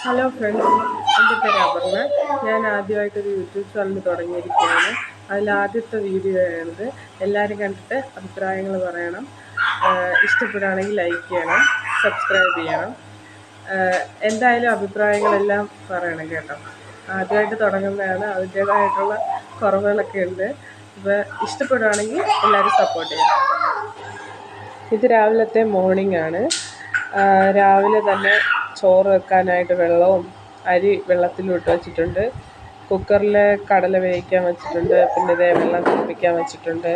Hello friends, എൻ്റെ പേര് അപർണ. ഞാൻ ആദ്യമായിട്ടൊരു യൂട്യൂബ് ചാനൽ തുടങ്ങിയിരിക്കുകയാണ്. അതിലാദ്യത്തെ വീഡിയോ ആണിത്. എല്ലാവരും കണ്ടിട്ട് അഭിപ്രായങ്ങൾ പറയണം. ഇഷ്ടപ്പെടുകയാണെങ്കിൽ ലൈക്ക് ചെയ്യണം, സബ്സ്ക്രൈബ് ചെയ്യണം. എന്തായാലും അഭിപ്രായങ്ങളെല്ലാം പറയണം കേട്ടോ. ആദ്യമായിട്ട് തുടങ്ങുന്നതാണ്, അതിൻ്റേതായിട്ടുള്ള കുറവുകളൊക്കെ ഉണ്ട്. അപ്പോൾ ഇഷ്ടപ്പെടുകയാണെങ്കിൽ എല്ലാവരും സപ്പോർട്ട് ചെയ്യണം. ഇത് രാവിലത്തെ മോർണിംഗ് ആണ്. രാവിലെ തന്നെ ചോറ് വെക്കാനായിട്ട് വെള്ളവും അരി വെള്ളത്തിലിട്ട് വെച്ചിട്ടുണ്ട്. കുക്കറിൽ കടല വേവിക്കാൻ വെച്ചിട്ടുണ്ട്. പിന്നെ ഇതേ വെള്ളം തിളപ്പിക്കാൻ വെച്ചിട്ടുണ്ട്.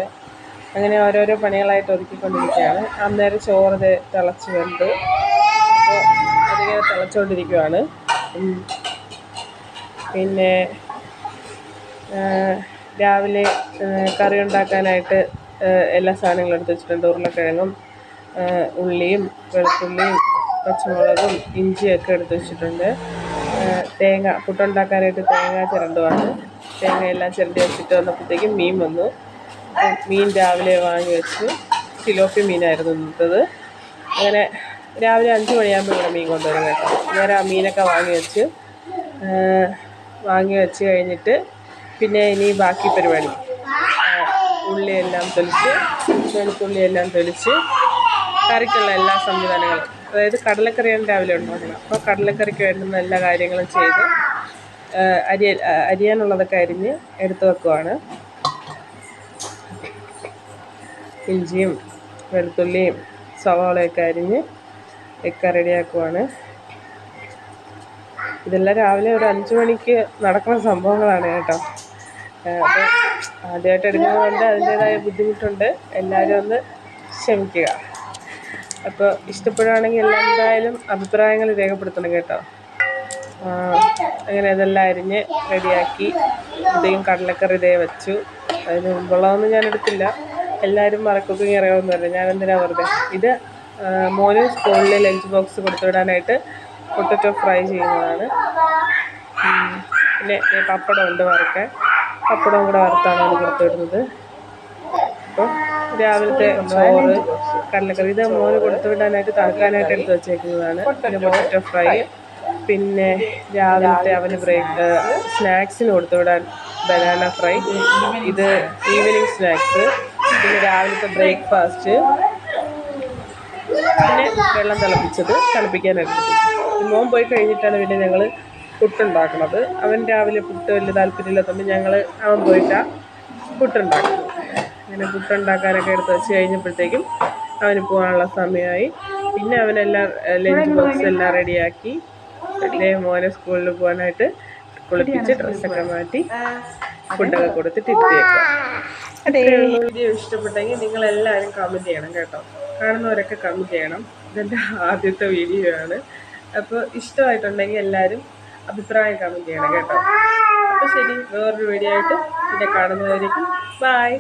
അങ്ങനെ ഓരോരോ പണികളായിട്ട് ഒതുക്കിക്കൊണ്ടിരിക്കുകയാണ്. അന്നേരം ചോറ് തിളച്ച് വെന്ത് അപ്പോൾ അതിങ്ങനെ തിളച്ചുകൊണ്ടിരിക്കുകയാണ്. പിന്നെ രാവിലെ കറി ഉണ്ടാക്കാനായിട്ട് എല്ലാ സാധനങ്ങളും എടുത്ത് വെച്ചിട്ടുണ്ട്. ഉരുളക്കിഴങ്ങും ഉള്ളിയും വെളുത്തുള്ളിയും പച്ചമുളകും ഇഞ്ചിയൊക്കെ എടുത്ത് വെച്ചിട്ടുണ്ട്. തേങ്ങ പുട്ടുണ്ടാക്കാനായിട്ട് തേങ്ങ ചിരണ്ടുവാണ്. തേങ്ങ എല്ലാം ചിരണ്ടി വെച്ചിട്ട് വന്നപ്പോഴത്തേക്കും മീൻ വന്നു. മീൻ രാവിലെ വാങ്ങി വെച്ചു. തിലോപ്പി മീനായിരുന്നു ഇന്നത്തത്. അങ്ങനെ രാവിലെ 5 മണിയാകുമ്പോൾ ഇവിടെ മീൻ കൊണ്ടുവരും കേട്ടോ. അന്നേരം ആ മീനൊക്കെ വാങ്ങി വെച്ച് കഴിഞ്ഞിട്ട് പിന്നെ ഇനി ബാക്കി പരിപാടി ഉള്ളിയെല്ലാം തൊലിച്ച് വെളുത്തുള്ളിയെല്ലാം തൊലിച്ച് കറിക്കുള്ള എല്ലാ സംവിധാനങ്ങളും, അതായത് കടലക്കറിയാണ് രാവിലെ ഉണ്ടാക്കണം. അപ്പോൾ കടലക്കറിക്ക് വേണ്ടുന്ന എല്ലാ കാര്യങ്ങളും ചെയ്ത് അരിയാനുള്ളതൊക്കെ അരിഞ്ഞ് എടുത്ത് വെക്കുവാണ്. ഇഞ്ചിയും വെളുത്തുള്ളിയും സവാളയൊക്കെ അരിഞ്ഞ് ഒക്കെ റെഡിയാക്കുവാണ്. ഇതെല്ലാം രാവിലെ ഒരു 5 മണിക്ക് നടക്കുന്ന സംഭവങ്ങളാണ് കേട്ടോ. അപ്പോൾ ആദ്യമായിട്ട് എടുക്കുന്നതുകൊണ്ട് അതിൻ്റേതായ ബുദ്ധിമുട്ടുണ്ട്. എല്ലാവരും ഒന്ന് ക്ഷമിക്കുക. അപ്പോൾ ഇഷ്ടപ്പെടുകയാണെങ്കിൽ എന്തായാലും അഭിപ്രായങ്ങൾ രേഖപ്പെടുത്തണം കേട്ടോ. അങ്ങനെ ഇതെല്ലാം അരിഞ്ഞ് റെഡിയാക്കി ഇതേയും കടലക്കറി വെച്ചു. അതിന് മുമ്പുള്ളതൊന്നും ഞാൻ എടുത്തില്ല. എല്ലാവരും കുക്കിംഗ് അറിയാവുന്നതല്ലേ, ഞാൻ എന്തിനാ വെറുതെ. ഇത് മോന് സ്കൂളിൽ ലഞ്ച് ബോക്സ് കൊടുത്തുവിടാനായിട്ട് പൊട്ടറ്റോ ഫ്രൈ ചെയ്യുന്നതാണ്. പിന്നെ പപ്പടം ഉണ്ട് വറുക്കാൻ. പപ്പടവും കൂടെ വറുത്താണ് അത് കൊടുത്തുവിടുന്നത്. അപ്പോൾ രാവിലത്തെ ചോറ് കടലക്കറി ഇത് മോന് കൊടുത്തുവിടാനായിട്ട് തണുക്കാനായിട്ട് എടുത്ത് വെച്ചേക്കുന്നതാണ്. പിന്നെ പൊട്ടറ്റോ ഫ്രൈ, പിന്നെ രാവിലത്തെ അവന് സ്നാക്സിന് കൊടുത്തുവിടാൻ ബനാന ഫ്രൈ, ഇത് ഈവനിങ് സ്നാക്സ്, പിന്നെ രാവിലത്തെ ബ്രേക്ക്ഫാസ്റ്റ്, പിന്നെ വെള്ളം തിളപ്പിക്കാനായിട്ട്. മോൻ പോയി കഴിഞ്ഞിട്ടാണ് പിന്നെ ഞങ്ങൾ പുട്ടുണ്ടാക്കുന്നത്. അവൻ രാവിലെ പുട്ട് വലിയ താല്പര്യമില്ലാത്തതുകൊണ്ട് അവൻ പോയിട്ടാണ് പുട്ടുണ്ടാക്കുന്നത്. അങ്ങനെ പുട്ടുണ്ടാക്കാനൊക്കെ എടുത്ത് വെച്ച് കഴിഞ്ഞപ്പോഴത്തേക്കും അവന് പോകാനുള്ള സമയമായി. പിന്നെ അവനെല്ലാം ലഞ്ച് ബോക്സ് എല്ലാം റെഡിയാക്കി മോനെ സ്കൂളിൽ പോകാനായിട്ട് കുളിപ്പിച്ച് ഡ്രസ്സൊക്കെ മാറ്റി ഫുഡൊക്കെ കൊടുത്തിട്ട് ഇരുത്തിയേക്കാം. വീഡിയോ ഇഷ്ടപ്പെട്ടെങ്കിൽ നിങ്ങളെല്ലാവരും കമൻറ്റ് ചെയ്യണം കേട്ടോ. കാണുന്നവരൊക്കെ കമൻറ്റ് ചെയ്യണം. ഇതെൻ്റെ ആദ്യത്തെ വീഡിയോ ആണ്. അപ്പോൾ ഇഷ്ടമായിട്ടുണ്ടെങ്കിൽ എല്ലാവരും അഭിപ്രായം കമൻറ്റ് ചെയ്യണം കേട്ടോ. അപ്പോൾ ശരി, വേറൊരു വീഡിയോ ആയിട്ട് പിന്നെ കാണുന്നവരേക്കും ബൈ.